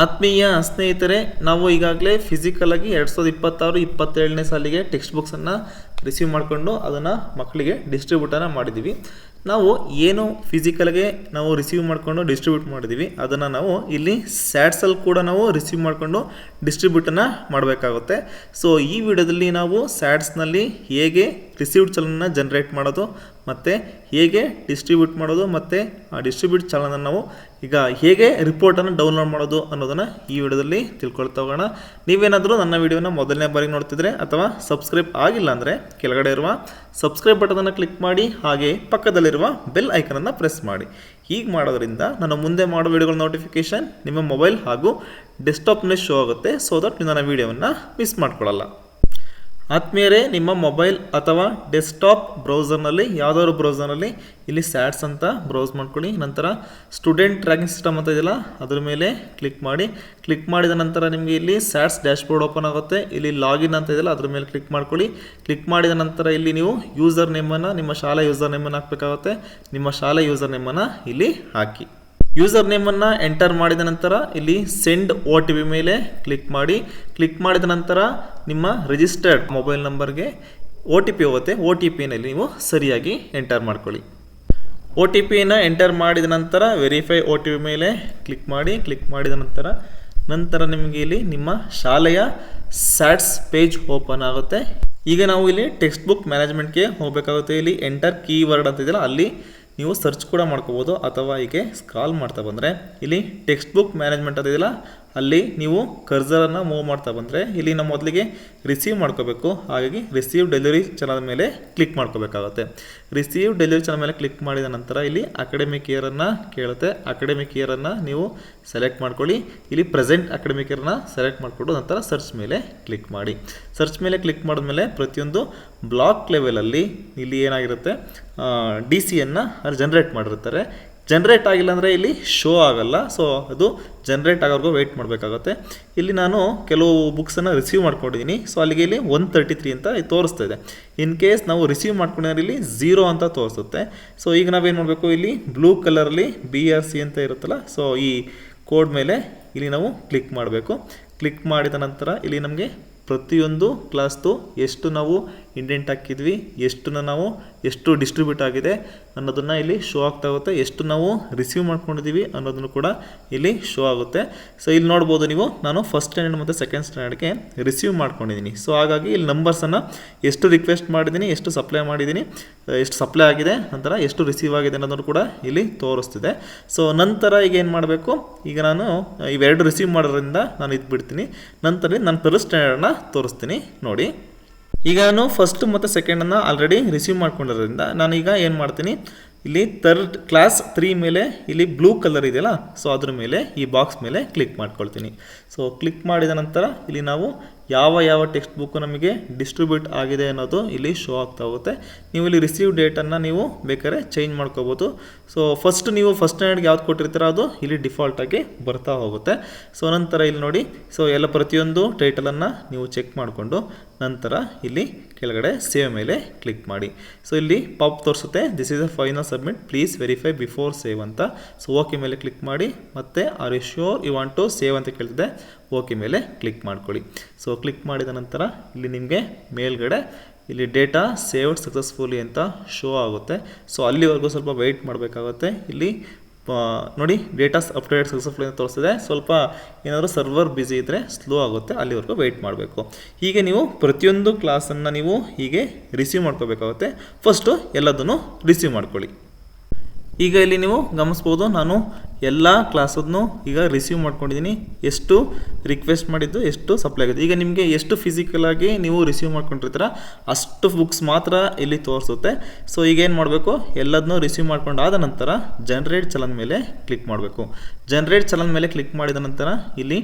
ಆತ್ಮೀಯ ಸ್ನೇಹಿತರೆ, ನಾವು ಈಗಾಗಲೇ ಫಿಸಿಕಲಾಗಿ 2026-27ನೇ ಸಾಲಿಗೆ ಟೆಕ್ಸ್ಟ್ ಬುಕ್ಸನ್ನು ರಿಸೀವ್ ಮಾಡಿಕೊಂಡು ಅದನ್ನು ಮಕ್ಕಳಿಗೆ ಡಿಸ್ಟ್ರಿಬ್ಯೂಟನ್ನು ಮಾಡಿದ್ದೀವಿ. ನಾವು ಏನು ಫಿಸಿಕಲ್ಗೆ ನಾವು ರಿಸೀವ್ ಮಾಡಿಕೊಂಡು ಡಿಸ್ಟ್ರಿಬ್ಯೂಟ್ ಮಾಡಿದ್ದೀವಿ ಅದನ್ನು ನಾವು ಇಲ್ಲಿ ಸ್ಯಾಟ್ಸಲ್ಲಿ ಕೂಡ ನಾವು ರಿಸೀವ್ ಮಾಡಿಕೊಂಡು ಡಿಸ್ಟ್ರಿಬ್ಯೂಟನ್ನು ಮಾಡಬೇಕಾಗುತ್ತೆ. ಸೊ ಈ ವಿಡಿಯೋದಲ್ಲಿ ನಾವು ಸ್ಯಾಟ್ಸ್ನಲ್ಲಿ ಹೇಗೆ ರಿಸೀವ್ಡ್ ಚಲನನ್ನು ಜನ್ರೇಟ್ ಮಾಡೋದು ಮತ್ತು ಹೇಗೆ ಡಿಸ್ಟ್ರಿಬ್ಯೂಟ್ ಮಾಡೋದು ಮತ್ತು ಆ ಡಿಸ್ಟ್ರಿಬ್ಯೂಟ್ ಚಲನನ್ನು ನಾವು ಈಗ ಹೇಗೆ ರಿಪೋರ್ಟನ್ನು ಡೌನ್ಲೋಡ್ ಮಾಡೋದು ಅನ್ನೋದನ್ನು ಈ ವಿಡಿಯೋದಲ್ಲಿ ತಿಳ್ಕೊಳ್ತಾ ಹೋಗೋಣ. ನೀವೇನಾದರೂ ನನ್ನ ವಿಡಿಯೋನ ಮೊದಲನೇ ಬಾರಿಗೆ ನೋಡ್ತಿದ್ರೆ ಅಥವಾ ಸಬ್ಸ್ಕ್ರೈಬ್ ಆಗಿಲ್ಲ ಅಂದರೆ ಕೆಳಗಡೆ ಇರುವ ಸಬ್ಸ್ಕ್ರೈಬ್ ಬಟನನ್ನು ಕ್ಲಿಕ್ ಮಾಡಿ, ಹಾಗೆ ಪಕ್ಕದಲ್ಲಿರುವ ಬೆಲ್ ಐಕನನ್ನು ಪ್ರೆಸ್ ಮಾಡಿ. ಹೀಗೆ ಮಾಡೋದ್ರಿಂದ ನಾನು ಮುಂದೆ ಮಾಡೋ ವಿಡಿಯೋಗಳ ನೋಟಿಫಿಕೇಷನ್ ನಿಮ್ಮ ಮೊಬೈಲ್ ಹಾಗೂ ಡೆಸ್ಕ್ಟಾಪ್ನಲ್ಲಿ ಶೋ ಆಗುತ್ತೆ. ಸೊ ದಟ್ ನೀವು ನನ್ನ ವಿಡಿಯೋವನ್ನು ಮಿಸ್ ಮಾಡ್ಕೊಳ್ಳಲ್ಲ. ಆತ್ಮೀಯರೇ, ನಿಮ್ಮ ಮೊಬೈಲ್ ಅಥವಾ ಡೆಸ್ಕ್ಟಾಪ್ ಬ್ರೌಸರ್ನಲ್ಲಿ ಯಾವುದಾದ್ರು ಬ್ರೌಸರ್ನಲ್ಲಿ ಇಲ್ಲಿ ಸ್ಯಾಟ್ಸ್ ಅಂತ ಬ್ರೌಸ್ ಮಾಡ್ಕೊಳ್ಳಿ. ನಂತರ ಸ್ಟೂಡೆಂಟ್ ಟ್ರ್ಯಾಕಿಂಗ್ ಸಿಸ್ಟಮ್ ಅಂತ ಇದೆಯಲ್ಲ ಅದ್ರ ಮೇಲೆ ಕ್ಲಿಕ್ ಮಾಡಿ. ಕ್ಲಿಕ್ ಮಾಡಿದ ನಂತರ ನಿಮಗೆ ಇಲ್ಲಿ ಸ್ಯಾಟ್ಸ್ ಡ್ಯಾಶ್ಬೋರ್ಡ್ ಓಪನ್ ಆಗುತ್ತೆ. ಇಲ್ಲಿ ಲಾಗಿನ್ ಅಂತ ಇದೆಯಲ್ಲ ಅದ್ರ ಮೇಲೆ ಕ್ಲಿಕ್ ಮಾಡ್ಕೊಳ್ಳಿ. ಕ್ಲಿಕ್ ಮಾಡಿದ ನಂತರ ಇಲ್ಲಿ ನೀವು ಯೂಸರ್ ನೇಮನ್ನು, ನಿಮ್ಮ ಶಾಲೆ ಯೂಸರ್ ನೇಮನ್ನು ಹಾಕಬೇಕಾಗುತ್ತೆ. ನಿಮ್ಮ ಶಾಲೆ ಯೂಸರ್ ನೇಮನ್ನು ಇಲ್ಲಿ ಹಾಕಿ. ಯೂಸರ್ ನೇಮನ್ನು ಎಂಟರ್ ಮಾಡಿದ ನಂತರ ಇಲ್ಲಿ ಸೆಂಡ್ OTP ಮೇಲೆ ಕ್ಲಿಕ್ ಮಾಡಿ. ಕ್ಲಿಕ್ ಮಾಡಿದ ನಂತರ ನಿಮ್ಮ ರಿಜಿಸ್ಟರ್ಡ್ ಮೊಬೈಲ್ ನಂಬರ್ಗೆ OTP ಹೋಗುತ್ತೆ. OTPನಲ್ಲಿ ನೀವು ಸರಿಯಾಗಿ ಎಂಟರ್ ಮಾಡ್ಕೊಳ್ಳಿ. OTPನ ಎಂಟರ್ ಮಾಡಿದ ನಂತರ ವೆರಿಫೈ OTP ಮೇಲೆ ಕ್ಲಿಕ್ ಮಾಡಿ. ಕ್ಲಿಕ್ ಮಾಡಿದ ನಂತರ ನಿಮಗೆ ಇಲ್ಲಿ ನಿಮ್ಮ ಶಾಲೆಯ ಸ್ಯಾಟ್ಸ್ ಪೇಜ್ ಓಪನ್ ಆಗುತ್ತೆ. ಈಗ ನಾವು ಇಲ್ಲಿ ಟೆಕ್ಸ್ಟ್ ಬುಕ್ ಮ್ಯಾನೇಜ್ಮೆಂಟ್ಗೆ ಹೋಗಬೇಕಾಗುತ್ತೆ. ಇಲ್ಲಿ ಎಂಟರ್ ಕೀವರ್ಡ್ ಅಂತ ಇದೆಯಲ್ಲ ಅಲ್ಲಿ ನೀವು ಸರ್ಚ್ ಕೂಡ ಮಾಡ್ಕೋಬೋದು, ಅಥವಾ ಹೀಗೆ ಸ್ಕ್ರಾಲ್ ಮಾಡ್ತಾ ಬಂದರೆ ಇಲ್ಲಿ ಟೆಕ್ಸ್ಟ್ ಬುಕ್ ಮ್ಯಾನೇಜ್ಮೆಂಟ್ ಅಂತ ಇದೆಯಲ್ಲ ಅಲ್ಲಿ ನೀವು ಕರ್ಸರನ್ನು ಮೂವ್ ಮಾಡ್ತಾ ಬಂದರೆ ಇಲ್ಲಿ ನಾವು ಮೊದಲಿಗೆ ರಿಸೀವ್ ಮಾಡ್ಕೋಬೇಕು. ಹಾಗಾಗಿ ರಿಸೀವ್ ಡೆಲಿವರಿ ಚಾನಲ್ ಮೇಲೆ ಕ್ಲಿಕ್ ಮಾಡ್ಕೋಬೇಕಾಗುತ್ತೆ. ರಿಸೀವ್ ಡೆಲಿವರಿ ಚಾನಲ್ ಮೇಲೆ ಕ್ಲಿಕ್ ಮಾಡಿದ ನಂತರ ಇಲ್ಲಿ ಅಕಾಡೆಮಿಕ್ ಇಯರನ್ನು ಕೇಳುತ್ತೆ. ಅಕಾಡೆಮಿಕ್ ಇಯರನ್ನು ನೀವು ಸೆಲೆಕ್ಟ್ ಮಾಡ್ಕೊಳ್ಳಿ. ಇಲ್ಲಿ ಪ್ರೆಸೆಂಟ್ ಅಕಾಡೆಮಿಕ್ ಇಯರನ್ನು ಸೆಲೆಕ್ಟ್ ಮಾಡಿಕೊಂಡು ನಂತರ ಸರ್ಚ್ ಮೇಲೆ ಕ್ಲಿಕ್ ಮಾಡಿ. ಸರ್ಚ್ ಮೇಲೆ ಕ್ಲಿಕ್ ಮಾಡಿದ್ಮೇಲೆ ಪ್ರತಿಯೊಂದು ಬ್ಲಾಕ್ ಲೆವೆಲಲ್ಲಿ ಇಲ್ಲಿ ಏನಾಗಿರುತ್ತೆ DC-ಯನ್ನು ಜನ್ರೇಟ್ ಮಾಡಿರ್ತಾರೆ. ಜನ್ರೇಟ್ ಆಗಿಲ್ಲ ಅಂದರೆ ಇಲ್ಲಿ ಶೋ ಆಗಲ್ಲ. ಸೊ ಅದು ಜನ್ರೇಟ್ ಆಗೋವರೆಗೂ ವೆಯ್ಟ್ ಮಾಡಬೇಕಾಗುತ್ತೆ. ಇಲ್ಲಿ ನಾನು ಕೆಲವು ಬುಕ್ಸನ್ನು ರಿಸೀವ್ ಮಾಡ್ಕೊಂಡಿದ್ದೀನಿ. ಸೊ ಅಲ್ಲಿಗೆ ಇಲ್ಲಿ 133 ಅಂತ ತೋರಿಸ್ತಾ ಇದೆ. ಇನ್ ಕೇಸ್ ನಾವು ರಿಸೀವ್ ಮಾಡ್ಕೊಂಡಿದ್ರೆ ಇಲ್ಲಿ 0 ಅಂತ ತೋರಿಸುತ್ತೆ. ಸೊ ಈಗ ನಾವೇನು ಮಾಡಬೇಕು, ಇಲ್ಲಿ ಬ್ಲೂ ಕಲರಲ್ಲಿ BRC ಅಂತ ಇರುತ್ತಲ್ಲ, ಸೊ ಈ ಕೋಡ್ ಮೇಲೆ ಇಲ್ಲಿ ನಾವು ಕ್ಲಿಕ್ ಮಾಡಬೇಕು. ಕ್ಲಿಕ್ ಮಾಡಿದ ನಂತರ ಇಲ್ಲಿ ನಮಗೆ ಪ್ರತಿಯೊಂದು ಕ್ಲಾಸ್ದು ಎಷ್ಟು ನಾವು ಇಂಡೆಂಟ್ ಹಾಕಿದ್ವಿ, ಎಷ್ಟು ಡಿಸ್ಟ್ರಿಬ್ಯೂಟ್ ಆಗಿದೆ ಅನ್ನೋದನ್ನು ಇಲ್ಲಿ ಶೋ ಆಗ್ತಾ ಹೋಗುತ್ತೆ. ಎಷ್ಟು ನಾವು ರಿಸೀವ್ ಮಾಡ್ಕೊಂಡಿದ್ದೀವಿ ಅನ್ನೋದನ್ನು ಕೂಡ ಇಲ್ಲಿ ಶೋ ಆಗುತ್ತೆ. ಸೊ ಇಲ್ಲಿ ನೋಡ್ಬೋದು ನೀವು, ನಾನು ಫಸ್ಟ್ ಸ್ಟ್ಯಾಂಡರ್ಡ್ ಮತ್ತು ಸೆಕೆಂಡ್ ಸ್ಟ್ಯಾಂಡರ್ಡ್ಗೆ ರಿಸೀವ್ ಮಾಡ್ಕೊಂಡಿದ್ದೀನಿ. ಸೊ ಹಾಗಾಗಿ ಇಲ್ಲಿ ನಂಬರ್ಸನ್ನು ಎಷ್ಟು ರಿಕ್ವೆಸ್ಟ್ ಮಾಡಿದ್ದೀನಿ, ಎಷ್ಟು ಸಪ್ಲೈ ಮಾಡಿದ್ದೀನಿ, ಎಷ್ಟು ಸಪ್ಲೈ ಆಗಿದೆ, ನಂತರ ಎಷ್ಟು ರಿಸೀವ್ ಆಗಿದೆ ಅನ್ನೋದನ್ನು ಕೂಡ ಇಲ್ಲಿ ತೋರಿಸ್ತಿದೆ. ಸೊ ನಂತರ ಈಗ ಏನು ಮಾಡಬೇಕು, ಈಗ ನಾನು ಇವೆರಡು ರಿಸೀವ್ ಮಾಡೋದ್ರಿಂದ ನಾನು ಇದು ಬಿಡ್ತೀನಿ. ನಂತರ ನಾನು ಥರ್ಡ್ ಸ್ಟ್ಯಾಂಡರ್ಡ್ನ ತೋರಿಸ್ತೀನಿ ನೋಡಿ. ಈಗ ನಾನು ಫಸ್ಟ್ ಮತ್ತು ಸೆಕೆಂಡನ್ನು ಆಲ್ರೆಡಿ ರಿಸೀವ್ ಮಾಡ್ಕೊಂಡಿರೋದ್ರಿಂದ ನಾನೀಗ ಏನು ಮಾಡ್ತೀನಿ, ಇಲ್ಲಿ ಥರ್ಡ್ ಕ್ಲಾಸ್ 3 ಮೇಲೆ ಇಲ್ಲಿ ಬ್ಲೂ ಕಲರ್ ಇದೆಯಲ್ಲ, ಸೊ ಅದ್ರ ಮೇಲೆ ಈ ಬಾಕ್ಸ್ ಮೇಲೆ ಕ್ಲಿಕ್ ಮಾಡ್ಕೊಳ್ತೀನಿ. ಸೊ ಕ್ಲಿಕ್ ಮಾಡಿದ ನಂತರ ಇಲ್ಲಿ ನಾವು ಯಾವ ಟೆಕ್ಸ್ಟ್ ಬುಕ್ಕು ನಮಗೆ ಡಿಸ್ಟ್ರಿಬ್ಯೂಟ್ ಆಗಿದೆ ಅನ್ನೋದು ಇಲ್ಲಿ ಶೋ ಆಗ್ತಾ ಹೋಗುತ್ತೆ. ನೀವು ಇಲ್ಲಿ ರಿಸೀವ್ ಡೇಟನ್ನು ನೀವು ಬೇಕಾದ್ರೆ ಚೇಂಜ್ ಮಾಡ್ಕೋಬೋದು. ಸೊ ನೀವು ಫಸ್ಟ್ ಸ್ಟ್ಯಾಂಡರ್ಡ್ಗೆ ಯಾವ್ದು ಕೊಟ್ಟಿರ್ತೀರೋ ಅದು ಇಲ್ಲಿ ಡಿಫಾಲ್ಟಾಗಿ ಬರ್ತಾ ಹೋಗುತ್ತೆ. ಸೊ ನಂತರ ಇಲ್ಲಿ ನೋಡಿ, ಸೊ ಎಲ್ಲ ಪ್ರತಿಯೊಂದು ಟೈಟಲನ್ನು ನೀವು ಚೆಕ್ ಮಾಡಿಕೊಂಡು ನಂತರ ಇಲ್ಲಿ ಕೆಳಗಡೆ ಸೇವ್ ಮೇಲೆ ಕ್ಲಿಕ್ ಮಾಡಿ. ಸೊ ಇಲ್ಲಿ ಪಾಪ್ ತೋರಿಸುತ್ತೆ, this is a final submit, please verify before save ಅಂತ. ಸೊ ಓಕೆ ಮೇಲೆ ಕ್ಲಿಕ್ ಮಾಡಿ. ಮತ್ತು are you sure you want to save ಅಂತ ಕೇಳ್ತಿದೆ, ಓಕೆ ಮೇಲೆ ಕ್ಲಿಕ್ ಮಾಡ್ಕೊಳ್ಳಿ. ಸೊ ಕ್ಲಿಕ್ ಮಾಡಿದ ನಂತರ ಇಲ್ಲಿ ನಿಮಗೆ ಮೇಲ್ಗಡೆ ಇಲ್ಲಿ ಡೇಟಾ ಸೇವ್ಡ್ ಸಕ್ಸಸ್ಫುಲಿ ಅಂತ ಶೋ ಆಗುತ್ತೆ. ಸೊ ಅಲ್ಲಿವರೆಗೂ ಸ್ವಲ್ಪ ವೆಯ್ಟ್ ಮಾಡಬೇಕಾಗುತ್ತೆ. ಇಲ್ಲಿ ನೋಡಿ, ಡೇಟಾ ಅಪ್ಡೇಟ್ ಸಕ್ಸಸ್ಫುಲಿ ಅಂತ ತೋರಿಸ್ತಿದೆ. ಸ್ವಲ್ಪ ಏನಾದರೂ ಸರ್ವರ್ ಬ್ಯುಸಿ ಇದ್ದರೆ ಸ್ಲೋ ಆಗುತ್ತೆ, ಅಲ್ಲಿವರೆಗೂ ವೆಯ್ಟ್ ಮಾಡಬೇಕು. ಹೀಗೆ ನೀವು ಪ್ರತಿಯೊಂದು ಕ್ಲಾಸನ್ನು ನೀವು ಹೀಗೆ ರಿಸೀವ್ ಮಾಡ್ಕೋಬೇಕಾಗುತ್ತೆ. ಫಸ್ಟು ಎಲ್ಲದನ್ನು ರಿಸೀವ್ ಮಾಡ್ಕೊಳ್ಳಿ. ಈಗ ಇಲ್ಲಿ ನೀವು ಗಮನಿಸ್ಬೋದು, ನಾನು ಎಲ್ಲ ಕ್ಲಾಸನ್ನು ಈಗ ರಿಸೀವ್ ಮಾಡ್ಕೊಂಡಿದ್ದೀನಿ. ಎಷ್ಟು ರಿಕ್ವೆಸ್ಟ್ ಮಾಡಿದ್ದು, ಎಷ್ಟು ಸಪ್ಲೈ ಆಗಿದೆ. ಈಗ ನಿಮಗೆ ಎಷ್ಟು ಫಿಸಿಕಲಾಗಿ ನೀವು ರಿಸೀವ್ ಮಾಡ್ಕೊಂಡಿರ್ತೀರ ಅಷ್ಟು ಬುಕ್ಸ್ ಮಾತ್ರ ಇಲ್ಲಿ ತೋರಿಸುತ್ತೆ. ಸೊ ಈಗ ಏನು ಮಾಡಬೇಕು, ಎಲ್ಲದನ್ನೂ ರಿಸೀವ್ ಮಾಡ್ಕೊಂಡಾದ ನಂತರ ಜನ್ರೇಟ್ ಚಲನ್ ಮೇಲೆ ಕ್ಲಿಕ್ ಮಾಡಬೇಕು. ಜನ್ರೇಟ್ ಚಲನ್ ಮೇಲೆ ಕ್ಲಿಕ್ ಮಾಡಿದ ನಂತರ ಇಲ್ಲಿ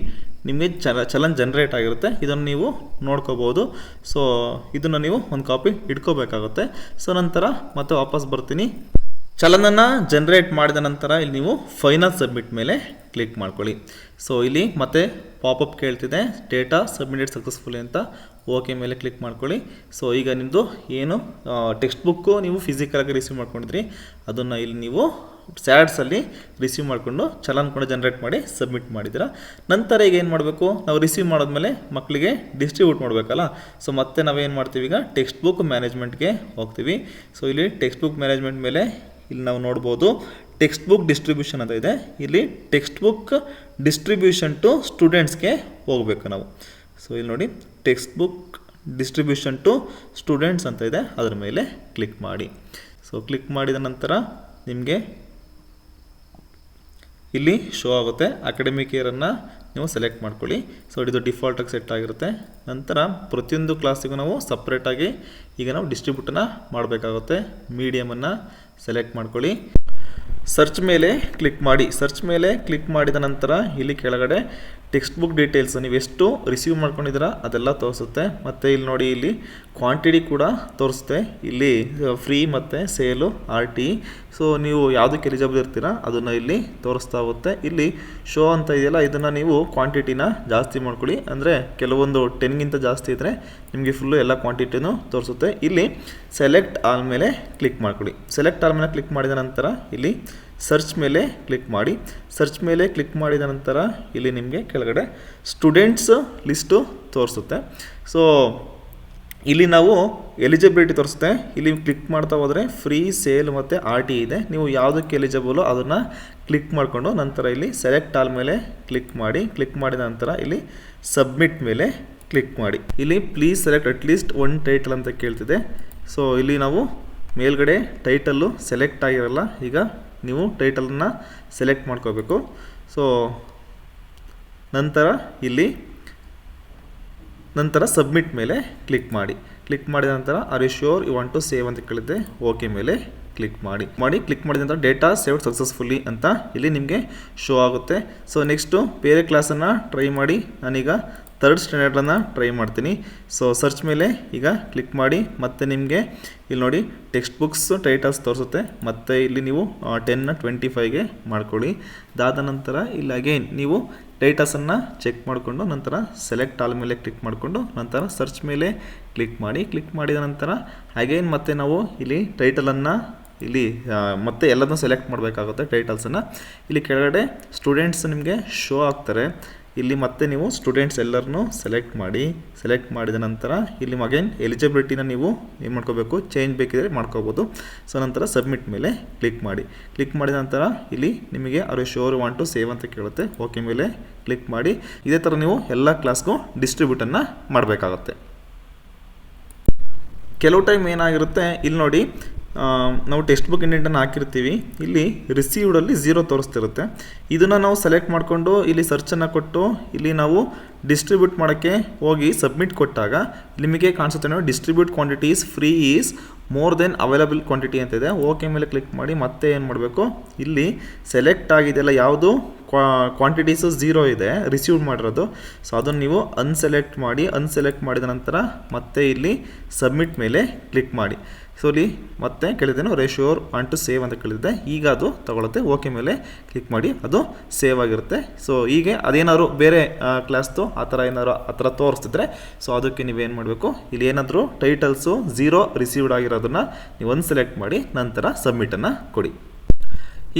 ನಿಮಗೆ ಚಲನ್ ಜನ್ರೇಟ್ ಆಗಿರುತ್ತೆ. ಇದನ್ನು ನೀವು ನೋಡ್ಕೋಬೋದು. ಸೊ ಇದನ್ನು ನೀವು ಒಂದು ಕಾಪಿ ಇಟ್ಕೋಬೇಕಾಗುತ್ತೆ. ಸೊ ನಂತರ ಮತ್ತೆ ವಾಪಸ್ ಬರ್ತೀನಿ. ಚಲನನ್ನು ಜನ್ರೇಟ್ ಮಾಡಿದ ನಂತರ ಇಲ್ಲಿ ನೀವು ಫೈನಲ್ ಸಬ್ಮಿಟ್ ಮೇಲೆ ಕ್ಲಿಕ್ ಮಾಡ್ಕೊಳ್ಳಿ. ಸೊ ಇಲ್ಲಿ ಮತ್ತೆ ಪಾಪಪ್ ಕೇಳ್ತಿದೆ ಡೇಟಾ ಸಬ್ಮಿಟೆಡ್ ಸಕ್ಸಸ್ಫುಲಿ ಅಂತ, ಓಕೆ ಮೇಲೆ ಕ್ಲಿಕ್ ಮಾಡ್ಕೊಳ್ಳಿ. ಸೊ ಈಗ ನಿಮ್ಮದು ಏನು ಟೆಕ್ಸ್ಟ್ ಬುಕ್ಕು ನೀವು ಫಿಸಿಕಲಾಗಿ ರಿಸೀವ್ ಮಾಡ್ಕೊಂಡಿದ್ರಿ ಅದನ್ನು ಇಲ್ಲಿ ನೀವು ಸ್ಯಾಡ್ಸಲ್ಲಿ ರಿಸೀವ್ ಮಾಡಿಕೊಂಡು ಚಲನ್ ಕೂಡ ಜನ್ರೇಟ್ ಮಾಡಿ ಸಬ್ಮಿಟ್ ಮಾಡಿದ್ದೀರಾ. ನಂತರ ಈಗ ಏನು ಮಾಡಬೇಕು, ನಾವು ರಿಸೀವ್ ಮಾಡಿದ್ಮೇಲೆ ಮಕ್ಕಳಿಗೆ ಡಿಸ್ಟ್ರಿಬ್ಯೂಟ್ ಮಾಡಬೇಕಲ್ಲ. ಸೊ ಮತ್ತೆ ನಾವೇನು ಮಾಡ್ತೀವಿ, ಈಗ ಟೆಕ್ಸ್ಟ್ ಬುಕ್ ಮ್ಯಾನೇಜ್ಮೆಂಟ್ಗೆ ಹೋಗ್ತೀವಿ. ಸೊ ಇಲ್ಲಿ ಟೆಕ್ಸ್ಟ್ ಬುಕ್ ಮ್ಯಾನೇಜ್ಮೆಂಟ್ ಮೇಲೆ ಇಲ್ಲಿ ನಾವು ನೋಡ್ಬೋದು ಟೆಕ್ಸ್ಟ್ ಬುಕ್ ಡಿಸ್ಟ್ರಿಬ್ಯೂಷನ್ ಅಂತ ಇದೆ. ಇಲ್ಲಿ ಟೆಕ್ಸ್ಟ್ ಬುಕ್ ಡಿಸ್ಟ್ರಿಬ್ಯೂಷನ್ ಟು ಸ್ಟೂಡೆಂಟ್ಸ್ಗೆ ಹೋಗಬೇಕು ನಾವು. ಸೊ ಇಲ್ಲಿ ನೋಡಿ text book distribution to students ಅಂತ ಇದೆ, ಅದರ ಮೇಲೆ ಕ್ಲಿಕ್ ಮಾಡಿ. ಸೊ ಕ್ಲಿಕ್ ಮಾಡಿದ ನಂತರ ನಿಮಗೆ ಇಲ್ಲಿ ಶೋ ಆಗುತ್ತೆ. ಅಕಾಡೆಮಿಕ್ ಇಯರನ್ನು ನೀವು ಸೆಲೆಕ್ಟ್ ಮಾಡ್ಕೊಳ್ಳಿ. ಸೊ ಇದು ಡಿಫಾಲ್ಟಾಗಿ ಸೆಟ್ ಆಗಿರುತ್ತೆ. ನಂತರ ಪ್ರತಿಯೊಂದು ಕ್ಲಾಸಿಗೂ ನಾವು ಸಪ್ರೇಟಾಗಿ ಈಗ ನಾವು ಡಿಸ್ಟ್ರಿಬ್ಯೂಟನ್ನು ಮಾಡಬೇಕಾಗುತ್ತೆ. ಮೀಡಿಯಮನ್ನು ಸೆಲೆಕ್ಟ್ ಮಾಡ್ಕೊಳ್ಳಿ. ಸರ್ಚ್ ಮೇಲೆ ಕ್ಲಿಕ್ ಮಾಡಿ. ಸರ್ಚ್ ಮೇಲೆ ಕ್ಲಿಕ್ ಮಾಡಿದ ನಂತರ ಇಲ್ಲಿ ಕೆಳಗಡೆ ಟೆಕ್ಸ್ಟ್ ಬುಕ್ ಡೀಟೇಲ್ಸ್ ನೀವು ಎಷ್ಟು ರಿಸೀವ್ ಮಾಡ್ಕೊಂಡಿದ್ದೀರಾ ಅದೆಲ್ಲ ತೋರಿಸುತ್ತೆ. ಮತ್ತು ಇಲ್ಲಿ ನೋಡಿ ಇಲ್ಲಿ ಕ್ವಾಂಟಿಟಿ ಕೂಡ ತೋರಿಸುತ್ತೆ. ಇಲ್ಲಿ ಫ್ರೀ ಮತ್ತು ಸೇಲು RT. ಸೊ ನೀವು ಯಾವುದಕ್ಕೆ ಎಲಿಜಿಬಲ್ ಇರ್ತೀರಾ ಅದನ್ನು ಇಲ್ಲಿ ತೋರಿಸ್ತಾ ಹೋಗುತ್ತೆ. ಇಲ್ಲಿ ಶೋ ಅಂತ ಇದೆಯಲ್ಲ, ಇದನ್ನು ನೀವು ಕ್ವಾಂಟಿಟಿನ ಜಾಸ್ತಿ ಮಾಡ್ಕೊಳ್ಳಿ. ಅಂದರೆ ಕೆಲವೊಂದು 10ಗಿಂತ ಜಾಸ್ತಿ ಇದ್ದರೆ ನಿಮಗೆ ಫುಲ್ಲು ಎಲ್ಲ ಕ್ವಾಂಟಿಟಿನೂ ತೋರಿಸುತ್ತೆ. ಇಲ್ಲಿ ಸೆಲೆಕ್ಟ್ ಆಲ್ ಮೇಲೆ ಕ್ಲಿಕ್ ಮಾಡ್ಕೊಳ್ಳಿ. ಸೆಲೆಕ್ಟ್ ಆಲ್ ಮೇಲೆ ಕ್ಲಿಕ್ ಮಾಡಿದ ನಂತರ ಇಲ್ಲಿ ಸರ್ಚ್ ಮೇಲೆ ಕ್ಲಿಕ್ ಮಾಡಿ. ಸರ್ಚ್ ಮೇಲೆ ಕ್ಲಿಕ್ ಮಾಡಿದ ನಂತರ ಇಲ್ಲಿ ನಿಮಗೆ ಕೆಳಗಡೆ ಸ್ಟೂಡೆಂಟ್ಸ್ ಲಿಸ್ಟು ತೋರಿಸುತ್ತೆ. ಸೊ ಇಲ್ಲಿ ನಾವು ಎಲಿಜಿಬಿಲಿಟಿ ತೋರಿಸುತ್ತೆ. ಇಲ್ಲಿ ಕ್ಲಿಕ್ ಮಾಡ್ತಾ ಹೋದರೆ ಫ್ರೀ, ಸೇಲ್ ಮತ್ತು RT ಇದೆ. ನೀವು ಯಾವುದಕ್ಕೆ ಎಲಿಜಿಬಲು ಅದನ್ನು ಕ್ಲಿಕ್ ಮಾಡಿಕೊಂಡು ನಂತರ ಇಲ್ಲಿ ಸೆಲೆಕ್ಟ್ ಆಲ್ ಮೇಲೆ ಕ್ಲಿಕ್ ಮಾಡಿ. ಕ್ಲಿಕ್ ಮಾಡಿದ ನಂತರ ಇಲ್ಲಿ ಸಬ್ಮಿಟ್ ಮೇಲೆ ಕ್ಲಿಕ್ ಮಾಡಿ. ಇಲ್ಲಿ ಪ್ಲೀಸ್ ಸೆಲೆಕ್ಟ್ ಅಟ್ಲೀಸ್ಟ್ 1 ಟೈಟಲ್ ಅಂತ ಕೇಳ್ತಿದೆ. ಸೊ ಇಲ್ಲಿ ನಾವು ಮೇಲ್ಗಡೆ ಟೈಟಲ್ಲು ಸೆಲೆಕ್ಟ್ ಆಗಿರಲ್ಲ. ಈಗ ನೀವು ಟೈಟಲನ್ನು ಸೆಲೆಕ್ಟ್ ಮಾಡ್ಕೋಬೇಕು. ಸೊ ನಂತರ ಸಬ್ಮಿಟ್ ಮೇಲೆ ಕ್ಲಿಕ್ ಮಾಡಿ. ಕ್ಲಿಕ್ ಮಾಡಿದ ನಂತರ are you sure you want to save ಅಂತ ಕೇಳಿದೆ, ಓಕೆ ಮೇಲೆ ಕ್ಲಿಕ್ ಮಾಡಿ. ಕ್ಲಿಕ್ ಮಾಡಿದ ನಂತರ ಡೇಟಾ ಸೇವ್ಡ್ ಸಕ್ಸಸ್ಫುಲಿ ಅಂತ ಇಲ್ಲಿ ನಿಮಗೆ ಶೋ ಆಗುತ್ತೆ. ಸೊ ನೆಕ್ಸ್ಟು ಬೇರೆ ಕ್ಲಾಸನ್ನು ಟ್ರೈ ಮಾಡಿ. ನಾನೀಗ 3rd ಸ್ಟ್ಯಾಂಡರ್ಡನ್ನು ಟ್ರೈ ಮಾಡ್ತೀನಿ. ಸೊ ಸರ್ಚ್ ಮೇಲೆ ಈಗ ಕ್ಲಿಕ್ ಮಾಡಿ. ಮತ್ತು ನಿಮಗೆ ಇಲ್ಲಿ ನೋಡಿ ಟೆಕ್ಸ್ಟ್ ಬುಕ್ಸ್ ಟೈಟಲ್ಸ್ ತೋರಿಸುತ್ತೆ. ಮತ್ತು ಇಲ್ಲಿ ನೀವು 10ನ 25ಗೆ ಮಾಡ್ಕೊಳ್ಳಿ. ಅದಾದ ನಂತರ ಇಲ್ಲಿ ಅಗೇನ್ ನೀವು ಟೈಟಲ್ಸನ್ನು ಚೆಕ್ ಮಾಡಿಕೊಂಡು ನಂತರ ಸೆಲೆಕ್ಟ್ ಆಲ್ ಮೇಲೆ ಕ್ಲಿಕ್ ಮಾಡಿಕೊಂಡು ನಂತರ ಸರ್ಚ್ ಮೇಲೆ ಕ್ಲಿಕ್ ಮಾಡಿ. ಕ್ಲಿಕ್ ಮಾಡಿದ ನಂತರ ಅಗೇನ್ ಮತ್ತೆ ನಾವು ಇಲ್ಲಿ ಟೈಟಲನ್ನು ಇಲ್ಲಿ ಮತ್ತೆ ಎಲ್ಲದನ್ನೂ ಸೆಲೆಕ್ಟ್ ಮಾಡಬೇಕಾಗುತ್ತೆ. ಟೈಟಲ್ಸನ್ನು ಇಲ್ಲಿ ಕೆಳಗಡೆ ಸ್ಟೂಡೆಂಟ್ಸ್ ನಿಮಗೆ ಶೋ ಆಗ್ತಾರೆ. ಇಲ್ಲಿ ಮತ್ತೆ ನೀವು ಸ್ಟೂಡೆಂಟ್ಸ್ ಎಲ್ಲರನ್ನೂ ಸೆಲೆಕ್ಟ್ ಮಾಡಿ. ಸೆಲೆಕ್ಟ್ ಮಾಡಿದ ನಂತರ ಇಲ್ಲಿ ಅಗೇನ್ ಎಲಿಜಿಬಿಲಿಟಿನ ನೀವು ಏನು ಮಾಡ್ಕೋಬೇಕು, ಚೇಂಜ್ ಬೇಕಿದ್ರೆ ಮಾಡ್ಕೋಬೋದು. ಸೊ ನಂತರ ಸಬ್ಮಿಟ್ ಮೇಲೆ ಕ್ಲಿಕ್ ಮಾಡಿ. ಕ್ಲಿಕ್ ಮಾಡಿದ ನಂತರ ಇಲ್ಲಿ ನಿಮಗೆ ಅವರು ಶೋರ್ ವಾಂಟ್ ಟು ಸೇವ್ ಅಂತ ಕೇಳುತ್ತೆ, ಓಕೆ ಮೇಲೆ ಕ್ಲಿಕ್ ಮಾಡಿ. ಇದೇ ಥರ ನೀವು ಎಲ್ಲ ಕ್ಲಾಸ್ಗೂ ಡಿಸ್ಟ್ರಿಬ್ಯೂಟನ್ನು ಮಾಡಬೇಕಾಗುತ್ತೆ. ಕೆಲವು ಟೈಮ್ ಏನಾಗಿರುತ್ತೆ, ಇಲ್ಲಿ ನೋಡಿ ನಾವು ಟೆಕ್ಸ್ಟ್ ಬುಕ್ ಇಂಡೆಂಟನ್ನು ಹಾಕಿರ್ತೀವಿ. ಇಲ್ಲಿ ರಿಸೀವ್ಡಲ್ಲಿ 0 ತೋರಿಸ್ತಿರುತ್ತೆ. ಇದನ್ನು ನಾವು ಸೆಲೆಕ್ಟ್ ಮಾಡಿಕೊಂಡು ಇಲ್ಲಿ ಸರ್ಚನ್ನು ಕೊಟ್ಟು ಇಲ್ಲಿ ನಾವು ಡಿಸ್ಟ್ರಿಬ್ಯೂಟ್ ಮಾಡೋಕ್ಕೆ ಹೋಗಿ ಸಬ್ಮಿಟ್ ಕೊಟ್ಟಾಗ ನಿಮಗೆ ಕಾಣಿಸುತ್ತೆ ನೋಡಿ distribute quantities free is more than available quantity ಅಂತ ಇದೆ. ಓಕೆ ಮೇಲೆ ಕ್ಲಿಕ್ ಮಾಡಿ. ಮತ್ತೆ ಏನು ಮಾಡಬೇಕು, ಇಲ್ಲಿ ಸೆಲೆಕ್ಟ್ ಆಗಿದೆಯಲ್ಲ ಯಾವುದು ಕ್ವಾಂಟಿಟೀಸು 0 ಇದೆ ರಿಸೀವ್ ಮಾಡಿರೋದು. ಸೊ ಅದನ್ನು ನೀವು ಅನ್ಸೆಲೆಕ್ಟ್ ಮಾಡಿ. ಅನ್ಸೆಲೆಕ್ಟ್ ಮಾಡಿದ ನಂತರ ಮತ್ತೆ ಇಲ್ಲಿ ಸಬ್ಮಿಟ್ ಮೇಲೆ ಕ್ಲಿಕ್ ಮಾಡಿ. ಸೊ ಇಲ್ಲಿ ಮತ್ತೆ ಕೇಳಿದ್ದೇನೆ ರೇಷಿಯೋರ್ ವಾಂಟ್ ಟು ಸೇವ್ ಅಂತ ಕೇಳಿದ್ದೆ. ಈಗ ಅದು ತಗೊಳುತ್ತೆ. ಓಕೆ ಮೇಲೆ ಕ್ಲಿಕ್ ಮಾಡಿ, ಅದು ಸೇವ್ ಆಗಿರುತ್ತೆ. ಸೊ ಹೀಗೆ ಅದೇನಾದ್ರು ಬೇರೆ ಕ್ಲಾಸ್ದು ಆ ಥರ ತೋರಿಸ್ತಿದ್ರೆ ಸೊ ಅದಕ್ಕೆ ನೀವೇನು ಮಾಡಬೇಕು, ಇಲ್ಲಿ ಏನಾದರೂ ಟೈಟಲ್ಸು 0 ರಿಸೀವ್ಡ್ ಆಗಿರೋದನ್ನು ನೀವು ಅನ್ಸೆಲೆಕ್ಟ್ ಮಾಡಿ ನಂತರ ಸಬ್ಮಿಟನ್ನು ಕೊಡಿ.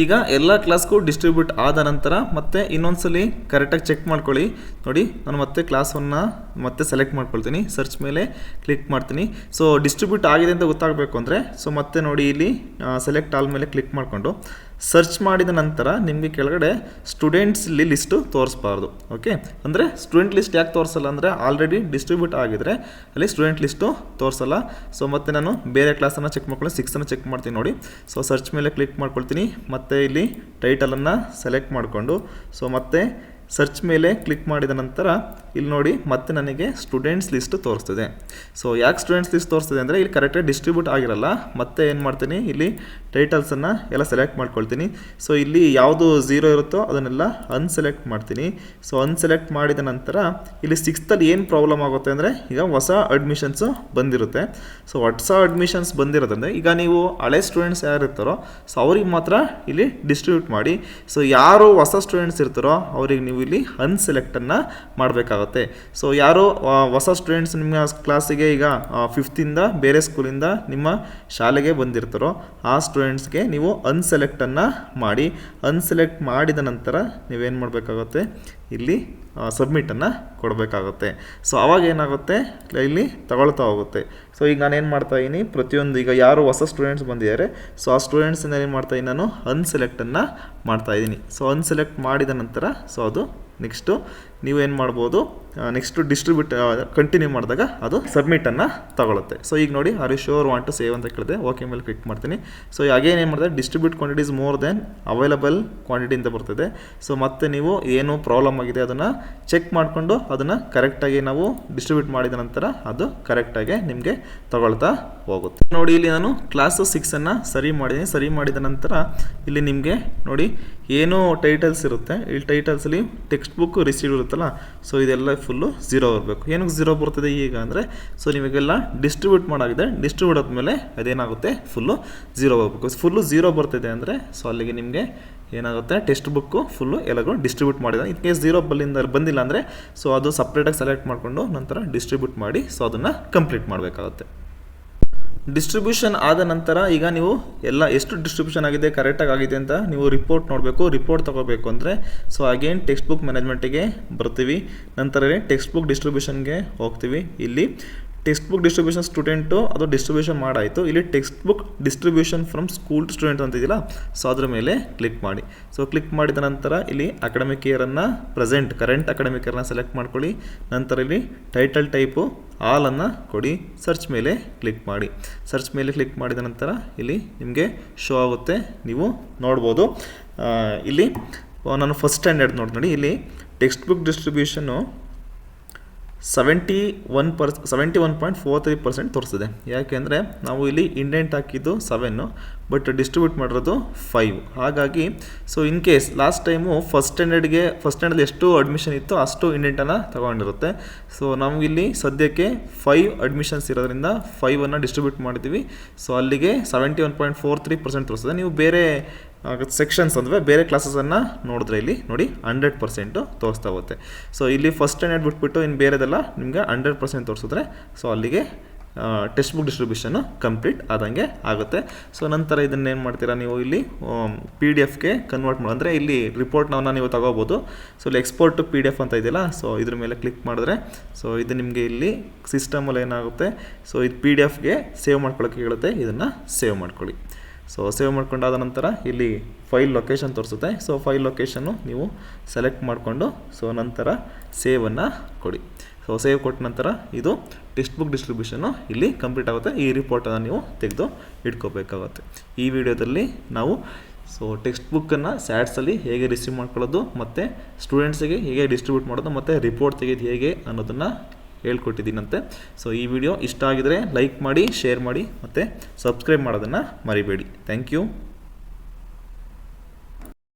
ಈಗ ಎಲ್ಲ ಕ್ಲಾಸ್ಗೂ ಡಿಸ್ಟ್ರಿಬ್ಯೂಟ್ ಆದ ನಂತರ ಮತ್ತೆ ಇನ್ನೊಂದ್ಸಲಿ ಕರೆಕ್ಟಾಗಿ ಚೆಕ್ ಮಾಡ್ಕೊಳ್ಳಿ. ನೋಡಿ ನಾನು ಮತ್ತೆ ಕ್ಲಾಸನ್ನು ಮತ್ತೆ ಸೆಲೆಕ್ಟ್ ಮಾಡ್ಕೊಳ್ತೀನಿ. ಸರ್ಚ್ ಮೇಲೆ ಕ್ಲಿಕ್ ಮಾಡ್ತೀನಿ. ಸೊ ಡಿಸ್ಟ್ರಿಬ್ಯೂಟ್ ಆಗಿದೆ ಅಂತ ಗೊತ್ತಾಗಬೇಕು ಅಂದರೆ ಸೊ ಮತ್ತೆ ನೋಡಿ ಇಲ್ಲಿ ಸೆಲೆಕ್ಟ್ ಆಲ್ ಮೇಲೆ ಕ್ಲಿಕ್ ಮಾಡಿಕೊಂಡು ಸರ್ಚ್ ಮಾಡಿದ ನಂತರ ನಿಮಗೆ ಕೆಳಗಡೆ ಸ್ಟೂಡೆಂಟ್ಸ್ ಇಲ್ಲಿ ಲಿಸ್ಟು ತೋರಿಸ್ಬಾರ್ದು. ಓಕೆ, ಅಂದರೆ ಸ್ಟೂಡೆಂಟ್ ಲಿಸ್ಟ್ ಯಾಕೆ ತೋರಿಸಲ್ಲ ಅಂದರೆ ಆಲ್ರೆಡಿ ಡಿಸ್ಟ್ರಿಬ್ಯೂಟ್ ಆಗಿದ್ರೆ ಅಲ್ಲಿ ಸ್ಟೂಡೆಂಟ್ ಲಿಸ್ಟು ತೋರಿಸಲ್ಲ. ಸೊ ಮತ್ತೆ ನಾನು ಬೇರೆ ಕ್ಲಾಸನ್ನು ಚೆಕ್ ಮಾಡ್ಕೊಳ್ಳಿ, 6ಅನ್ನು ಚೆಕ್ ಮಾಡ್ತೀನಿ ನೋಡಿ. ಸೊ ಸರ್ಚ್ ಮೇಲೆ ಕ್ಲಿಕ್ ಮಾಡ್ಕೊಳ್ತೀನಿ. ಮತ್ತು ಇಲ್ಲಿ ಟೈಟಲನ್ನು ಸೆಲೆಕ್ಟ್ ಮಾಡಿಕೊಂಡು ಸೊ ಮತ್ತೆ ಸರ್ಚ್ ಮೇಲೆ ಕ್ಲಿಕ್ ಮಾಡಿದ ನಂತರ ಇಲ್ಲಿ ನೋಡಿ ಮತ್ತೆ ನನಗೆ ಸ್ಟೂಡೆಂಟ್ಸ್ ಲಿಸ್ಟ್ ತೋರಿಸ್ತಿದೆ. ಸೊ ಯಾಕೆ ಸ್ಟೂಡೆಂಟ್ಸ್ ಲಿಸ್ಟ್ ತೋರಿಸ್ತಿದೆ ಅಂದರೆ ಇಲ್ಲಿ ಕರೆಕ್ಟಾಗಿ ಡಿಸ್ಟ್ರಿಬ್ಯೂಟ್ ಆಗಿರಲ್ಲ. ಮತ್ತೆ ಏನು ಮಾಡ್ತೀನಿ, ಇಲ್ಲಿ ಟೈಟಲ್ಸನ್ನು ಎಲ್ಲ ಸೆಲೆಕ್ಟ್ ಮಾಡ್ಕೊಳ್ತೀನಿ. ಸೊ ಇಲ್ಲಿ ಯಾವುದು 0 ಇರುತ್ತೋ ಅದನ್ನೆಲ್ಲ ಅನ್ಸೆಲೆಕ್ಟ್ ಮಾಡ್ತೀನಿ. ಸೊ ಅನ್ಸೆಲೆಕ್ಟ್ ಮಾಡಿದ ನಂತರ ಇಲ್ಲಿ 6th ಏನು ಪ್ರಾಬ್ಲಮ್ ಆಗುತ್ತೆ ಅಂದರೆ ಈಗ ಹೊಸ ಅಡ್ಮಿಷನ್ಸು ಬಂದಿರುತ್ತೆ. ಸೊ ಹೊಸ ಅಡ್ಮಿಷನ್ಸ್ ಬಂದಿರೋದ್ರಿಂದ ಈಗ ನೀವು ಹಳೆ ಸ್ಟೂಡೆಂಟ್ಸ್ ಯಾರು ಇರ್ತಾರೋ ಸೊ ಅವ್ರಿಗೆ ಮಾತ್ರ ಇಲ್ಲಿ ಡಿಸ್ಟ್ರಿಬ್ಯೂಟ್ ಮಾಡಿ. ಸೊ ಯಾರು ಹೊಸ ಸ್ಟೂಡೆಂಟ್ಸ್ ಇರ್ತಾರೋ ಅವ್ರಿಗೆ ನೀವು ಇಲ್ಲಿ ಅನ್ಸೆಲೆಕ್ಟನ್ನು ಮಾಡಬೇಕಾಗುತ್ತೆ. ಸೊ ಯಾರು ಹೊಸ ಸ್ಟೂಡೆಂಟ್ಸ್ ನಿಮ್ಮ ಕ್ಲಾಸಿಗೆ ಈಗ 5th ಬೇರೆ ಸ್ಕೂಲಿಂದ ನಿಮ್ಮ ಶಾಲೆಗೆ ಬಂದಿರ್ತಾರೋ ಆ ಸ್ಟೂಡೆಂಟ್ಸ್ಗೆ ನೀವು ಅನ್ಸೆಲೆಕ್ಟನ್ನು ಮಾಡಿ. ಅನ್ಸೆಲೆಕ್ಟ್ ಮಾಡಿದ ನಂತರ ನೀವೇನು ಮಾಡಬೇಕಾಗುತ್ತೆ, ಇಲ್ಲಿ ಸಬ್ಮಿಟನ್ನು ಕೊಡಬೇಕಾಗುತ್ತೆ. ಸೊ ಅವಾಗ ಏನಾಗುತ್ತೆ, ಇಲ್ಲಿ ತಗೊಳ್ತಾ ಹೋಗುತ್ತೆ. ಸೊ ಈಗ ನಾನೇನು ಮಾಡ್ತಾಯಿದ್ದೀನಿ, ಪ್ರತಿಯೊಂದು ಈಗ ಯಾರು ಹೊಸ ಸ್ಟೂಡೆಂಟ್ಸ್ ಬಂದಿದ್ದಾರೆ ಸೊ ಆ ಸ್ಟೂಡೆಂಟ್ಸಿಂದ ಏನು ಮಾಡ್ತಾಯಿದ್ದೀನಿ, ನಾನು ಅನ್ಸೆಲೆಕ್ಟನ್ನು ಮಾಡ್ತಾಯಿದ್ದೀನಿ. ಸೊ ಅನ್ಸೆಲೆಕ್ಟ್ ಮಾಡಿದ ನಂತರ ಸೊ ಅದು ನೆಕ್ಸ್ಟು ನೀವೇನು ಮಾಡ್ಬೋದು, ನೆಕ್ಸ್ಟು ಡಿಸ್ಟ್ರಿಬ್ಯೂಟ್ ಕಂಟಿನ್ಯೂ ಮಾಡಿದಾಗ ಅದು ಸಬ್ಮಿಟನ್ನು ತಗೊಳುತ್ತೆ. ಸೊ ಈಗ ನೋಡಿ are you sure want to save ಅಂತ ಕೇಳಿದೆ, ಓಕೆ ಮೇಲೆ ಕ್ಲಿಕ್ ಮಾಡ್ತೀನಿ. ಸೊ ಅಗೇನ್ ಏನು ಮಾಡಿದೆ, distribute quantities more than available quantity ಅಂತ ಬರ್ತಿದೆ. ಸೊ ಮತ್ತೆ ನೀವು ಏನು ಪ್ರಾಬ್ಲಮ್ ಆಗಿದೆ ಅದನ್ನು ಚೆಕ್ ಮಾಡಿಕೊಂಡು ಅದನ್ನು ಕರೆಕ್ಟಾಗಿ ನಾವು ಡಿಸ್ಟ್ರಿಬ್ಯೂಟ್ ಮಾಡಿದ ನಂತರ ಅದು ಕರೆಕ್ಟಾಗಿ ನಿಮಗೆ ತಗೊಳ್ತಾ ಹೋಗುತ್ತೆ. ನೋಡಿ ಇಲ್ಲಿ ನಾನು ಕ್ಲಾಸ್ 6 ಸರಿ ಮಾಡಿದ್ದೀನಿ. ಸರಿ ಮಾಡಿದ ನಂತರ ಇಲ್ಲಿ ನಿಮಗೆ ನೋಡಿ ಏನು ಟೈಟಲ್ಸ್ ಇರುತ್ತೆ, ಈ ಟೈಟಲ್ಸಲ್ಲಿ ಟೆಕ್ಸ್ಟ್ ಬುಕ್ ರಿಸೀವ್ ಇರುತ್ತಲ್ಲ, ಸೊ ಇದೆಲ್ಲ ಫುಲ್ಲು 0 ಬರಬೇಕು. ಏನಕ್ಕೆ 0 ಬರ್ತದೆ ಈಗ ಅಂದರೆ, ಸೊ ನಿಮಗೆಲ್ಲ ಡಿಸ್ಟ್ರಿಬ್ಯೂಟ್ ಮಾಡಾಗಿದೆ. ಡಿಸ್ಟ್ರಿಬ್ಯೂಟ್ ಆದಮೇಲೆ ಅದೇನಾಗುತ್ತೆ, ಫುಲ್ಲು 0 ಬರಬೇಕು. ಫುಲ್ಲು 0 ಬರ್ತಿದೆ ಅಂದರೆ ಸೊ ಅಲ್ಲಿಗೆ ನಿಮಗೆ ಏನಾಗುತ್ತೆ, ಟೆಕ್ಸ್ಟ್ ಬುಕ್ಕು ಫುಲ್ಲು ಎಲ್ಲರೂ ಡಿಸ್ಟ್ರಿಬ್ಯೂಟ್ ಮಾಡಿದ. ಇನ್ ಕೇಸ್ 0 ಬಂದಿಲ್ಲ ಅಂದರೆ ಸೊ ಅದು ಸಪ್ರೇಟಾಗಿ ಸೆಲೆಕ್ಟ್ ಮಾಡಿಕೊಂಡು ನಂತರ ಡಿಸ್ಟ್ರಿಬ್ಯೂಟ್ ಮಾಡಿ ಸೊ ಅದನ್ನು ಕಂಪ್ಲೀಟ್ ಮಾಡಬೇಕಾಗುತ್ತೆ. ಡಿಸ್ಟ್ರಿಬ್ಯೂಷನ್ ಆದ ನಂತರ ಈಗ ನೀವು ಎಲ್ಲ ಎಷ್ಟು ಡಿಸ್ಟ್ರಿಬ್ಯೂಷನ್ ಆಗಿದೆ ಕರೆಕ್ಟಾಗಿ ಆಗಿದೆ ಅಂತ ನೀವು ರಿಪೋರ್ಟ್ ನೋಡಬೇಕು. ರಿಪೋರ್ಟ್ ತೊಗೋಬೇಕು ಅಂದರೆ ಸೊ ಅಗೇನ್ ಟೆಕ್ಸ್ಟ್ ಬುಕ್ ಮ್ಯಾನೇಜ್ಮೆಂಟಿಗೆ ಬರ್ತೀವಿ. ನಂತರ ಟೆಕ್ಸ್ಟ್ ಬುಕ್ ಡಿಸ್ಟ್ರಿಬ್ಯೂಷನ್ಗೆ ಹೋಗ್ತೀವಿ. ಇಲ್ಲಿ ಟೆಕ್ಸ್ಟ್ ಬುಕ್ ಡಿಸ್ಟ್ರಿಬ್ಯೂಷನ್ ಸ್ಟೂಡೆಂಟು ಅದು ಡಿಸ್ಟ್ರಿಬ್ಯೂಷನ್ ಮಾಡಾಯಿತು. ಇಲ್ಲಿ text book distribution from school to student ಅಂತಿದೆಯಲ್ಲ, ಸೊ ಅದ್ರ ಮೇಲೆ ಕ್ಲಿಕ್ ಮಾಡಿ. ಸೊ ಕ್ಲಿಕ್ ಮಾಡಿದ ನಂತರ ಇಲ್ಲಿ ಅಕಾಡೆಮಿಕ್ ಇಯರನ್ನು ಕರೆಂಟ್ ಅಕಾಡೆಮಿಕ್ ಇಯರನ್ನು ಸೆಲೆಕ್ಟ್ ಮಾಡ್ಕೊಳ್ಳಿ. ನಂತರ ಇಲ್ಲಿ ಟೈಟಲ್ ಟೈಪು ಆಲನ್ನು ಕೊಡಿ. ಸರ್ಚ್ ಮೇಲೆ ಕ್ಲಿಕ್ ಮಾಡಿ. ಸರ್ಚ್ ಮೇಲೆ ಕ್ಲಿಕ್ ಮಾಡಿದ ನಂತರ ಇಲ್ಲಿ ನಿಮಗೆ ಶೋ ಆಗುತ್ತೆ, ನೀವು ನೋಡ್ಬೋದು. ಇಲ್ಲಿ ನಾನು ಫಸ್ಟ್ ಸ್ಟ್ಯಾಂಡರ್ಡ್ ನೋಡಿ, ಇಲ್ಲಿ ಟೆಕ್ಸ್ಟ್ ಬುಕ್ ಡಿಸ್ಟ್ರಿಬ್ಯೂಷನ್ನು 71.43% ತೋರಿಸಿದೆ. ಯಾಕೆಂದರೆ ನಾವು ಇಲ್ಲಿ ಇಂಡೆಂಟ್ ಹಾಕಿದ್ದು 7 ಬಟ್ ಡಿಸ್ಟ್ರಿಬ್ಯೂಟ್ ಮಾಡಿರೋದು 5. ಹಾಗಾಗಿ so in case last time first standard ಎಷ್ಟು ಅಡ್ಮಿಷನ್ ಇತ್ತು ಅಷ್ಟು ಇಂಡೆಂಟನ್ನು ತಗೊಂಡಿರುತ್ತೆ. ಸೊ ನಮಗಿಲ್ಲಿ ಸದ್ಯಕ್ಕೆ 5 ಅಡ್ಮಿಷನ್ಸ್ ಇರೋದ್ರಿಂದ 5 ಡಿಸ್ಟ್ರಿಬ್ಯೂಟ್ ಮಾಡಿದ್ದೀವಿ. ಸೊ ಅಲ್ಲಿಗೆ 71.43% ತೋರಿಸಿದೆ. ನೀವು ಬೇರೆ ಸೆಕ್ಷನ್ಸ್ ಅಂದರೆ ಬೇರೆ ಕ್ಲಾಸಸನ್ನು ನೋಡಿದ್ರೆ ಇಲ್ಲಿ ನೋಡಿ 100% ತೋರಿಸ್ತಾ ಹೋಗುತ್ತೆ. ಸೊ ಇಲ್ಲಿ ಫಸ್ಟ್ ಸ್ಟ್ಯಾಂಡರ್ಡ್ ಬಿಟ್ಬಿಟ್ಟು ಇನ್ನು ಬೇರೆದೆಲ್ಲ ನಿಮಗೆ 100% ತೋರಿಸಿದ್ರೆ ಸೊ ಅಲ್ಲಿಗೆ ಟೆಕ್ಸ್ಟ್ ಬುಕ್ ಡಿಸ್ಟ್ರಿಬ್ಯೂಷನ್ನು ಕಂಪ್ಲೀಟ್ ಆದಂಗೆ ಆಗುತ್ತೆ. ಸೊ ನಂತರ ಇದನ್ನೇನು ಮಾಡ್ತೀರಾ, ನೀವು ಇಲ್ಲಿ PDF ಕನ್ವರ್ಟ್ ಮಾಡಿ, ಅಂದರೆ ಇಲ್ಲಿ ರಿಪೋರ್ಟ್ನ ನೀವು ತಗೋಬೋದು. ಸೊ ಇಲ್ಲಿ ಎಕ್ಸ್ಪೋರ್ಟ್ ಟು PDF ಅಂತ ಇದೆಯಲ್ಲ, ಸೊ ಇದ್ರ ಮೇಲೆ ಕ್ಲಿಕ್ ಮಾಡಿದ್ರೆ ಸೊ ಇದು ನಿಮಗೆ ಇಲ್ಲಿ ಸಿಸ್ಟಮಲ್ಲಿ ಏನಾಗುತ್ತೆ, ಸೊ ಇದು PDF ಸೇವ್ ಮಾಡ್ಕೊಳ್ಳೋಕ್ಕೆ ಹೇಳುತ್ತೆ. ಇದನ್ನು ಸೇವ್ ಮಾಡ್ಕೊಳ್ಳಿ. ಸೊ ಸೇವ್ ಮಾಡ್ಕೊಂಡಾದ ನಂತರ ಇಲ್ಲಿ ಫೈಲ್ ಲೊಕೇಶನ್ ತೋರಿಸುತ್ತೆ. ಸೊ ಫೈಲ್ ಲೊಕೇಶನ್ನು ನೀವು ಸೆಲೆಕ್ಟ್ ಮಾಡಿಕೊಂಡು ಸೊ ನಂತರ ಸೇವನ್ನು ಕೊಡಿ. ಸೊ ಸೇವ್ ಕೊಟ್ಟ ನಂತರ ಇದು ಟೆಕ್ಸ್ಟ್ ಬುಕ್ ಡಿಸ್ಟ್ರಿಬ್ಯೂಷನ್ನು ಇಲ್ಲಿ ಕಂಪ್ಲೀಟ್ ಆಗುತ್ತೆ. ಈ ರಿಪೋರ್ಟನ್ನು ನೀವು ತೆಗೆದು ಇಟ್ಕೋಬೇಕಾಗುತ್ತೆ. ಈ ವಿಡಿಯೋದಲ್ಲಿ ನಾವು ಸೊ ಟೆಕ್ಸ್ಟ್ ಬುಕ್ಕನ್ನು ಸ್ಯಾಟ್ಸಲ್ಲಿ ಹೇಗೆ ರಿಸೀವ್ ಮಾಡ್ಕೊಳ್ಳೋದು ಮತ್ತು ಸ್ಟೂಡೆಂಟ್ಸಿಗೆ ಹೇಗೆ ಡಿಸ್ಟ್ರಿಬ್ಯೂಟ್ ಮಾಡೋದು ಮತ್ತು ರಿಪೋರ್ಟ್ ತೆಗೆದು ಹೇಗೆ ಅನ್ನೋದನ್ನು ಹೇಳ್ಕೊಟ್ಟಿದ್ದೀನಂತೆ. ಸೊ ಈ ವಿಡಿಯೋ ಇಷ್ಟ ಆಗಿದರೆ ಲೈಕ್ ಮಾಡಿ, ಶೇರ್ ಮಾಡಿ ಮತ್ತು ಸಬ್ಸ್ಕ್ರೈಬ್ ಮಾಡೋದನ್ನು ಮರಿಬೇಡಿ. Thank you.